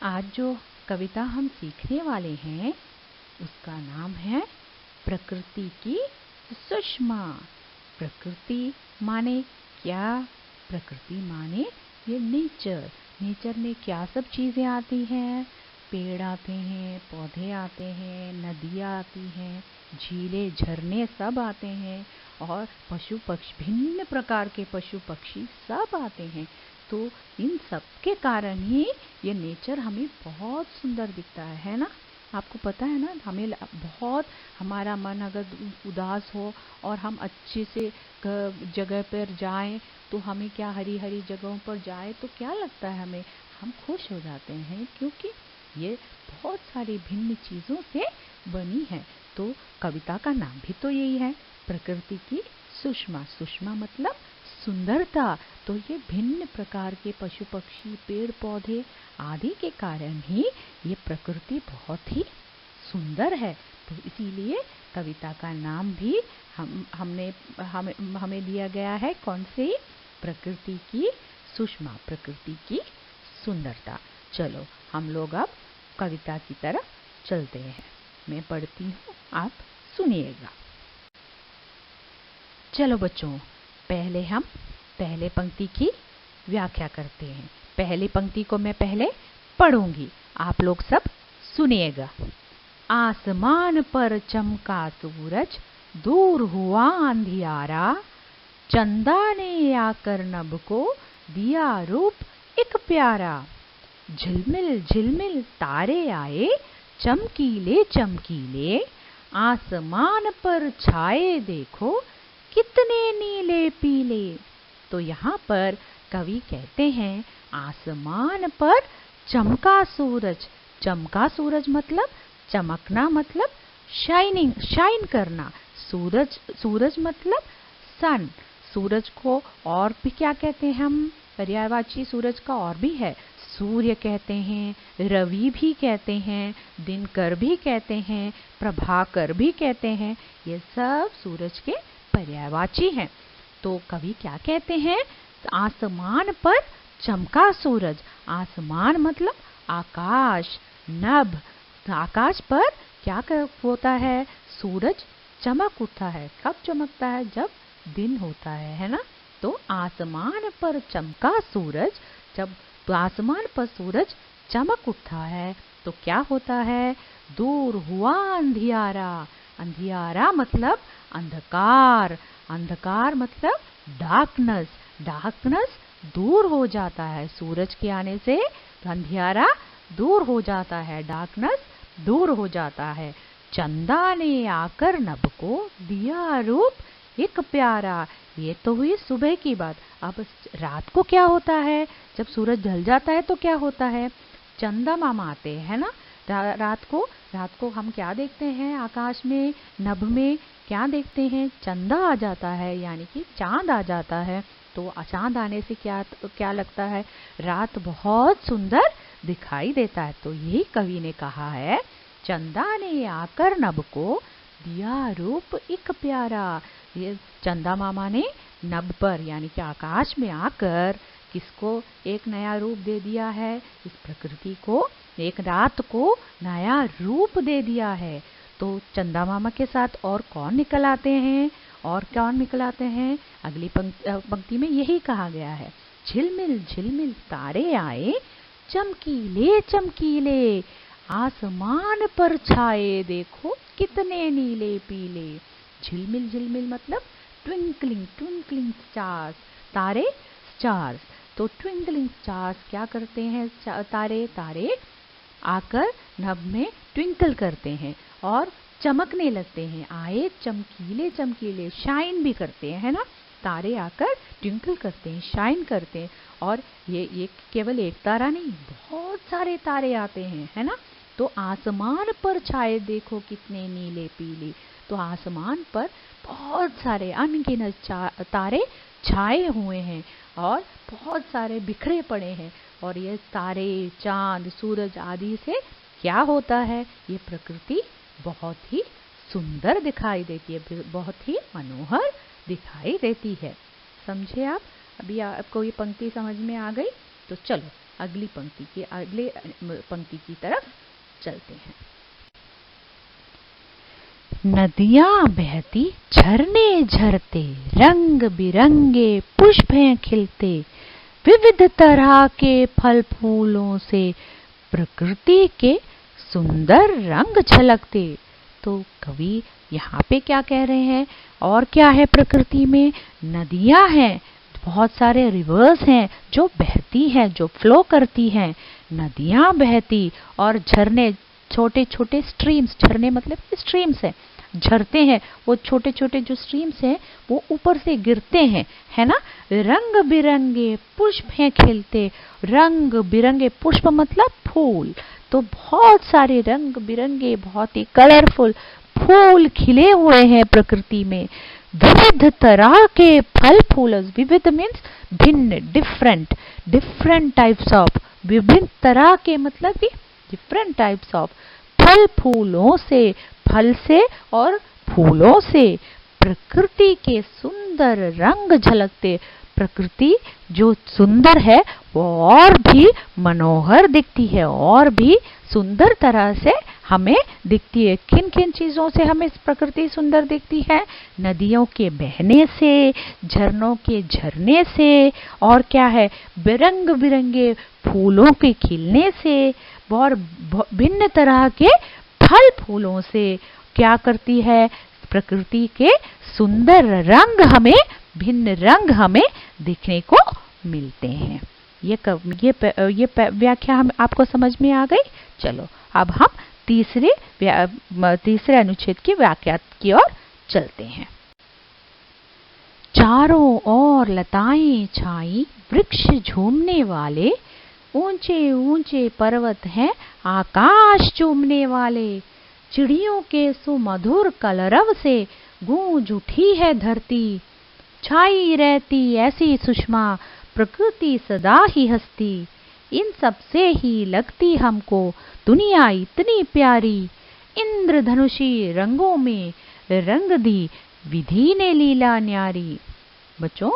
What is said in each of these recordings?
आज जो कविता हम सीखने वाले हैं उसका नाम है प्रकृति की सुषमा। प्रकृति माने क्या? प्रकृति माने ये नेचर। नेचर में क्या सब चीजें आती हैं? पेड़ आते हैं, पौधे आते हैं, नदियाँ आती हैं, झीलें झरने सब आते हैं और पशु पक्षी, भिन्न प्रकार के पशु पक्षी सब आते हैं। तो इन सब के कारण ही ये नेचर हमें बहुत सुंदर दिखता है ना? आपको पता है ना, हमें बहुत, हमारा मन अगर उदास हो और हम अच्छे से जगह पर जाएं तो हमें क्या, हरी हरी जगहों पर जाए तो क्या लगता है हमें, हम खुश हो जाते हैं क्योंकि ये बहुत सारी भिन्न चीजों से बनी है। तो कविता का नाम भी तो यही है, प्रकृति की सुषमा। सुषमा मतलब सुंदरता। तो ये भिन्न प्रकार के पशु पक्षी, पेड़ पौधे आदि के कारण ही ये प्रकृति बहुत ही सुंदर है। तो इसीलिए कविता का नाम भी हमें दिया गया है, कौन से? प्रकृति की सुषमा, प्रकृति की सुंदरता। चलो हम लोग अब कविता की तरफ चलते हैं। मैं पढ़ती हूँ, आप सुनिएगा। चलो बच्चों, पहले हम पहले पंक्ति की व्याख्या करते हैं। पहली पंक्ति को मैं पहले पढ़ूंगी, आप लोग सब सुनिएगा। आसमान पर चमका सूरज, दूर हुआ अंधियारा, चंदा ने आकर नभ को दिया रूप एक प्यारा। झिलमिल झिलमिल तारे आए, चमकीले चमकीले, आसमान पर छाए देखो कितने नीले पीले। तो यहाँ पर कवि कहते हैं आसमान पर चमका सूरज। चमका सूरज मतलब चमकना, मतलब शाइनिंग, शाइन करना। सूरज मतलब सन। सूरज को और भी क्या कहते हैं हम? पर्यायवाची सूरज का और भी है, सूर्य कहते हैं, रवि भी कहते हैं, दिनकर भी कहते हैं, प्रभाकर भी कहते हैं। ये सब सूरज के पर्यायवाची हैं। तो कवि क्या कहते हैं? आसमान पर चमका सूरज। आसमान मतलब आकाश, नभ। आकाश पर क्या होता है? सूरज चमक उठता है। कब चमकता है? जब दिन होता है ना? तो आसमान पर चमका सूरज, जब तो आसमान पर सूरज चमक उठता है तो क्या होता है? दूर हुआ अंधियारा। अंधियारा मतलब अंधकार। अंधकार मतलब डार्कनेस। डार्कनेस दूर हो जाता है सूरज के आने से। अंधियारा दूर हो जाता है, डार्कनेस दूर हो जाता है। चंदा ने आकर नभ को दिया रूप एक प्यारा। ये तो हुई सुबह की बात। अब रात को क्या होता है? जब सूरज ढल जाता है तो क्या होता है? चंदा मामा आते हैं ना रात को हम क्या देखते हैं? आकाश में, नभ में क्या देखते हैं? चंदा आ जाता है, यानी कि चांद आ जाता है। तो चांद आने से क्या लगता है? रात बहुत सुंदर दिखाई देता है। तो यही कवि ने कहा है, चंदा ने आकर नभ को दिया रूप एक प्यारा। ये चंदा मामा ने नभ पर, यानी कि आकाश में आकर किसको एक नया रूप दे दिया है? इस प्रकृति को, एक रात को नया रूप दे दिया है। तो चंदा मामा के साथ और कौन निकल आते हैं? और कौन निकल आते हैं? अगली पंक्ति में यही कहा गया है, झिलमिल झिलमिल तारे आए, चमकीले चमकीले, आसमान पर छाए देखो कितने नीले पीले। झिलमिल झिलमिल मतलब ट्विंकलिंग ट्विंकलिंग स्टार्स। तारे स्टार्स। तो ट्विंकलिंग स्टार्स क्या करते हैं? तारे आकर नभ में ट्विंकल करते हैं और चमकने लगते हैं। आए चमकीले चमकीले, शाइन भी करते हैं, है ना? तारे आकर ट्विंकल करते हैं, शाइन करते हैं। और ये केवल एक तारा नहीं, बहुत सारे तारे आते हैं, है ना? तो आसमान पर छाए देखो कितने नीले पीले। तो आसमान पर बहुत सारे अनगिनत तारे छाए हुए हैं और बहुत सारे बिखरे पड़े हैं। और ये तारे, चांद, सूरज आदि से क्या होता है? ये प्रकृति बहुत ही सुंदर दिखाई देती है, बहुत ही मनोहर दिखाई देती है। समझे आप? अभी आपको ये पंक्ति समझ में आ गई? तो चलो अगले पंक्ति की तरफ चलते हैं। नदियां बहती, झरने झरते, रंग बिरंगे पुष्प हैं खिलते, विविध तरह के फल फूलों से प्रकृति के सुंदर रंग झलकते। तो कवि यहाँ पे क्या कह रहे हैं? और क्या है प्रकृति में? नदियां हैं, बहुत सारे रिवर्स हैं जो बहती हैं, जो फ्लो करती हैं। नदियां बहती और झरने, छोटे छोटे स्ट्रीम्स, झरने मतलब स्ट्रीम्स है, झरते हैं, वो छोटे छोटे जो स्ट्रीम्स हैं वो ऊपर से गिरते हैं, है ना। रंग बिरंगे पुष्प हैं खिलते, रंग बिरंगे पुष्प मतलब फूल, तो बहुत सारे रंग बिरंगे, बहुत ही कलरफुल फूल खिले हुए हैं प्रकृति में। विविध तरह के फल फूल, विविध मीन्स भिन्न, डिफरेंट, डिफरेंट टाइप्स ऑफ, विभिन्न तरह के मतलब कि डिफरेंट टाइप्स ऑफ फल फूलों से, फल से और फूलों से प्रकृति के सुंदर रंग झलकते। प्रकृति जो सुंदर है वो और भी मनोहर दिखती है, और भी सुंदर तरह से हमें दिखती है। किन किन चीजों से हमें प्रकृति सुंदर दिखती है? नदियों के बहने से, झरनों के झरने से, और क्या है, रंग बिरंगे फूलों के खिलने से, और भिन्न तरह के फल फूलों से। क्या करती है? प्रकृति के सुंदर रंग, हमें भिन्न रंग हमें दिखने को मिलते हैं। ये व्याख्या हम आपको समझ में आ गई। चलो अब हम तीसरे अनुच्छेद की व्याख्या की ओर चलते हैं। चारों ओर लताएं छाई, वृक्ष झूमने वाले, ऊंचे ऊंचे पर्वत हैं आकाश चूमने वाले, चिड़ियों के सुमधुर कलरव से गूंज उठी है धरती, छाई रहती ऐसी सुषमा प्रकृति सदा ही हंसती, इन सब से ही लगती हमको दुनिया इतनी प्यारी, इंद्रधनुषी रंगों में रंग दी विधि ने लीला न्यारी। बच्चों,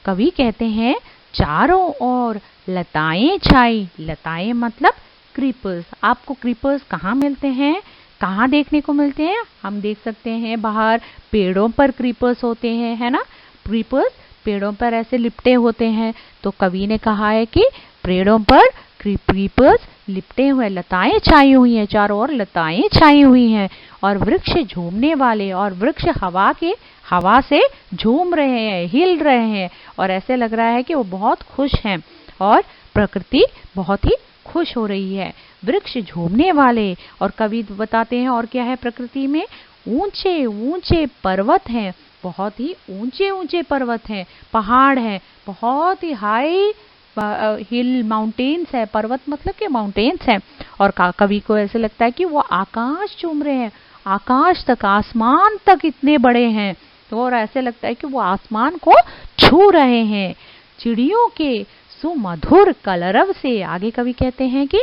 कवि कहते हैं चारों ओर लताएं छाई, लताएं मतलब क्रीपर्स। आपको क्रीपर्स कहाँ मिलते हैं, कहाँ देखने को मिलते हैं? हम देख सकते हैं बाहर पेड़ों पर क्रीपर्स होते हैं, है ना। क्रीपर्स पेड़ों पर ऐसे लिपटे होते हैं, तो कवि ने कहा है कि पेड़ों पर क्रीपर्स लिपटे हुए, लताएं छाई हुई हैं, चारों ओर लताएं छाई हुई हैं, और वृक्ष झूमने वाले, और वृक्ष हवा से झूम रहे हैं, हिल रहे हैं, और ऐसे लग रहा है कि वो बहुत खुश हैं, और प्रकृति बहुत ही खुश हो रही है। वृक्ष झूमने वाले, और कवि बताते हैं और क्या है प्रकृति में? ऊंचे ऊंचे पर्वत हैं, बहुत ही ऊंचे ऊंचे पर्वत हैं, पहाड़ हैं, बहुत ही हाई हिल माउंटेन्स है। पर्वत मतलब के माउंटेन्स हैं, और कवि को ऐसे लगता है कि वो आकाश चूम रहे हैं, आकाश तक, आसमान तक इतने बड़े हैं, तो और ऐसे लगता है कि वो आसमान को छू रहे हैं। चिड़ियों के सुमधुर कलरव से, आगे कवि कहते हैं कि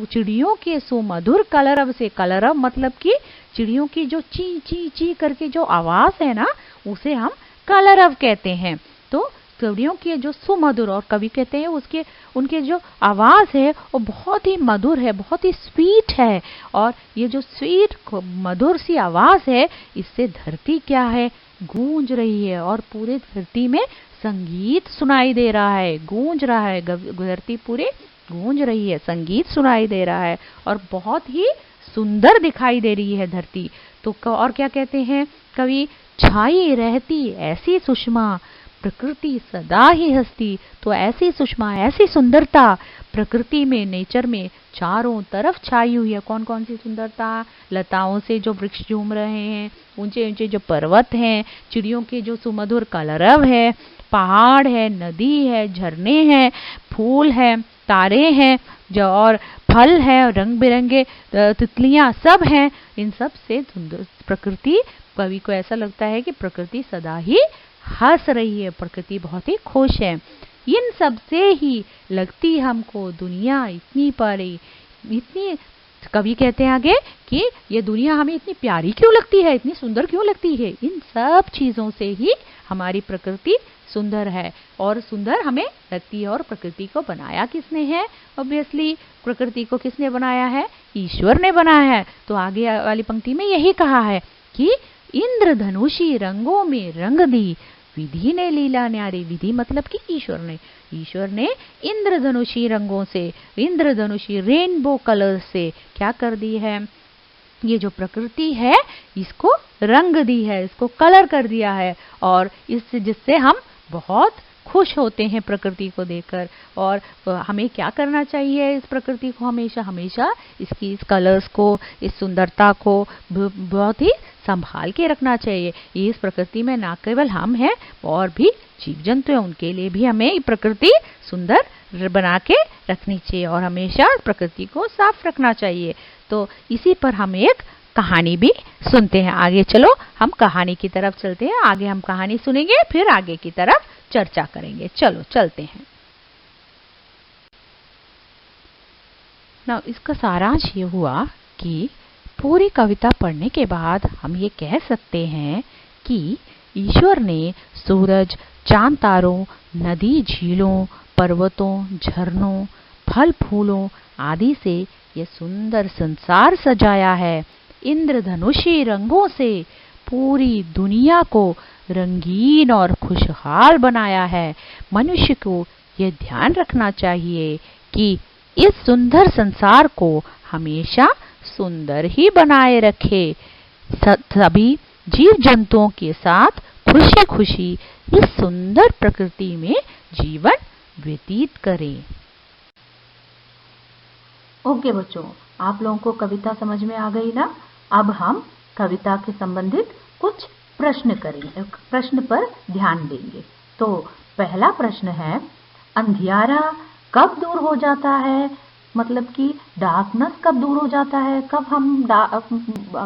चिड़ियों के सुमधुर कलरव से, कलरव मतलब कि चिड़ियों की जो ची ची ची करके जो आवाज है ना, उसे हम कलरव कहते हैं। तो चिड़ियों की जो सुमधुर, और कवि कहते हैं उनके जो आवाज है वो बहुत ही मधुर है, बहुत ही स्वीट है, और ये जो स्वीट मधुर सी आवाज है, इससे धरती क्या है, गूंज रही है, और पूरे धरती में संगीत सुनाई दे रहा है, गूंज रहा है, धरती पूरे गूंज रही है, संगीत सुनाई दे रहा है, और बहुत ही सुंदर दिखाई दे रही है धरती। तो और क्या कहते हैं कवि? छाई रहती ऐसी सुषमा प्रकृति सदा ही हंसती। तो ऐसी सुषमा, ऐसी सुंदरता प्रकृति में, नेचर में चारों तरफ छाई हुई है। कौन कौन सी सुंदरता? लताओं से जो वृक्ष झूम रहे हैं, ऊंचे ऊंचे जो पर्वत हैं, चिड़ियों के जो सुमधुर कलरव है, पहाड़ है, नदी है, झरने हैं, फूल है, तारे हैं, जो और फल है, रंग बिरंगे तितलियां सब हैं। इन सब से प्रकृति, कवि को ऐसा लगता है कि प्रकृति सदा ही हंस रही है, प्रकृति बहुत ही खुश है। इन सब से ही लगती हमको दुनिया इतनी प्यारी, इतनी कवि कहते हैं आगे कि ये दुनिया हमें इतनी प्यारी क्यों लगती है, इतनी सुंदर क्यों लगती है। इन सब चीज़ों से ही हमारी प्रकृति सुंदर है और सुंदर हमें लगती है। और प्रकृति को बनाया किसने है? ऑब्वियसली प्रकृति को किसने बनाया है? ईश्वर ने बनाया है। तो आगे वाली पंक्ति में यही कहा है कि इंद्रधनुषी रंगों में रंग दी विधि ने लीला न्यारी। विधि मतलब कि ईश्वर ने इंद्रधनुषी रंगों से, इंद्रधनुषी रेनबो कलर से क्या कर दी है? ये जो प्रकृति है इसको रंग दी है, इसको कलर कर दिया है। और इससे जिससे हम बहुत खुश होते हैं प्रकृति को देखकर। और हमें क्या करना चाहिए? इस प्रकृति को हमेशा इसकी इस कलर्स को, इस सुंदरता को बहुत ही संभाल के रखना चाहिए। इस प्रकृति में ना केवल हम हैं और भी जीव जंतु हैं, उनके लिए भी हमें प्रकृति सुंदर बना के रखनी चाहिए और हमेशा प्रकृति को साफ रखना चाहिए। तो इसी पर हम एक कहानी भी सुनते हैं। आगे चलो हम कहानी की तरफ चलते हैं। आगे हम कहानी सुनेंगे, फिर आगे की तरफ चर्चा करेंगे। चलो चलते हैं। ना इसका सारांश ये हुआ कि पूरी कविता पढ़ने के बाद हम ये कह सकते हैं कि ईश्वर ने सूरज, चांद, तारों, नदी, झीलों, पर्वतों, झरनों, फल फूलों आदि से ये सुंदर संसार सजाया है। इंद्रधनुषी रंगों से पूरी दुनिया को रंगीन और खुशहाल बनाया है। मनुष्य को ये ध्यान रखना चाहिए कि इस सुंदर संसार को हमेशा सुंदर ही बनाए रखे। सभी जीव जंतुओं के साथ खुशी खुशी इस सुंदर प्रकृति में जीवन व्यतीत करें। ओके बच्चों, आप लोगों को कविता समझ में आ गई ना? अब हम कविता के संबंधित कुछ प्रश्न करेंगे, प्रश्न पर ध्यान देंगे। तो पहला प्रश्न है, अंधियारा कब दूर हो जाता है? मतलब कि डार्कनेस कब दूर हो जाता है? कब हम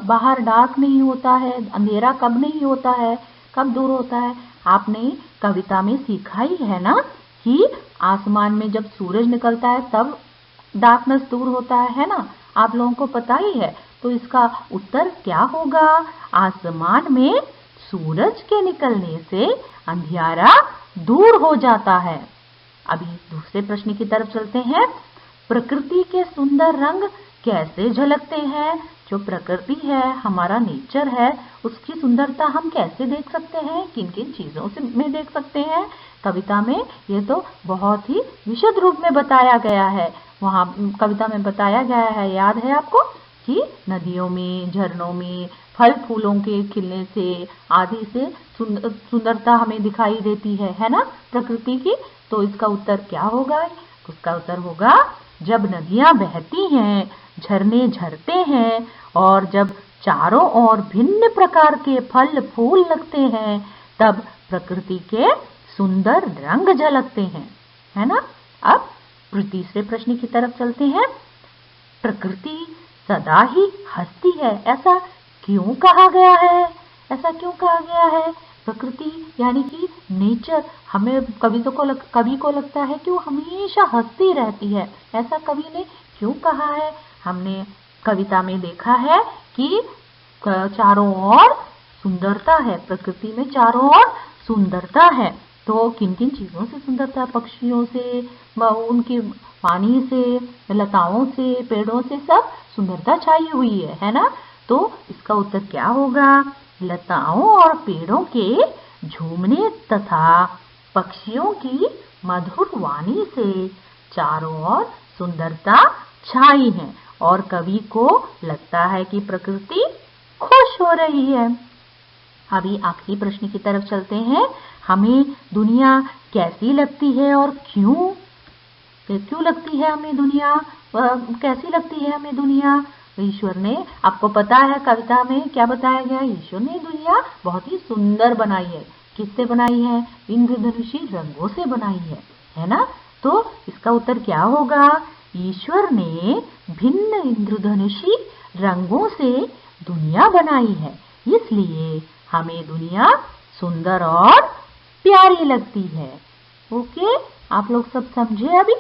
बाहर डार्क नहीं होता है, अंधेरा कब नहीं होता है, कब दूर होता है? आपने कविता में सीखा ही है ना कि आसमान में जब सूरज निकलता है तब डार्कनेस दूर होता है ना? आप लोगों को पता ही है। तो इसका उत्तर क्या होगा? आसमान में सूरज के निकलने से अंधियारा दूर हो जाता है। अभी दूसरे प्रश्न की तरफ चलते हैं। प्रकृति के सुंदर रंग कैसे झलकते हैं? जो प्रकृति है, हमारा नेचर है, उसकी सुंदरता हम कैसे देख सकते हैं? किन किन चीजों से में देख सकते हैं? कविता में ये तो बहुत ही विशद रूप में बताया गया है। वहाँ कविता में बताया गया है, याद है आपको, कि नदियों में, झरनों में, फल फूलों के खिलने से आदि से सुंदरता हमें दिखाई देती है ना, प्रकृति की। तो इसका उत्तर क्या होगा? उसका उत्तर होगा, जब नदियां बहती हैं, झरने झरते हैं और जब चारों ओर भिन्न प्रकार के फल फूल लगते हैं, तब प्रकृति के सुंदर रंग झलकते हैं, है ना। अब तीसरे प्रश्न की तरफ चलते हैं। प्रकृति सदा ही हंसती है, ऐसा क्यों कहा गया है? ऐसा क्यों कहा गया है? प्रकृति यानी कि नेचर, हमें कवि को लगता है कि वो हमेशा हंसती रहती है। ऐसा कवि ने क्यों कहा है? हमने कविता में देखा है कि चारों ओर सुंदरता है, प्रकृति में चारों ओर सुंदरता है। तो किन किन चीजों से सुंदरता? पक्षियों से, उनके पानी से, लताओं से, पेड़ों से सब सुंदरता छाई हुई है ना। तो इसका उत्तर क्या होगा? लताओं और पेड़ों के झूमने तथा पक्षियों की मधुर वाणी से चारों ओर सुंदरता छाई है और कवि को लगता है कि प्रकृति खुश हो रही है। अभी आखिरी प्रश्न की तरफ चलते हैं। हमें दुनिया कैसी लगती है और क्यों लगती है हमें दुनिया? कैसी लगती है हमें दुनिया? ईश्वर ने, आपको पता है कविता में क्या बताया गया? ईश्वर ने दुनिया बहुत ही सुंदर बनाई है। किससे बनाई है? इंद्रधनुषी रंगों से बनाई है ना। तो इसका उत्तर क्या होगा? ईश्वर ने भिन्न इंद्रधनुषी रंगों से दुनिया बनाई है, इसलिए हमें दुनिया सुंदर और प्यारी लगती है। ओके, आप लोग सब समझे अभी?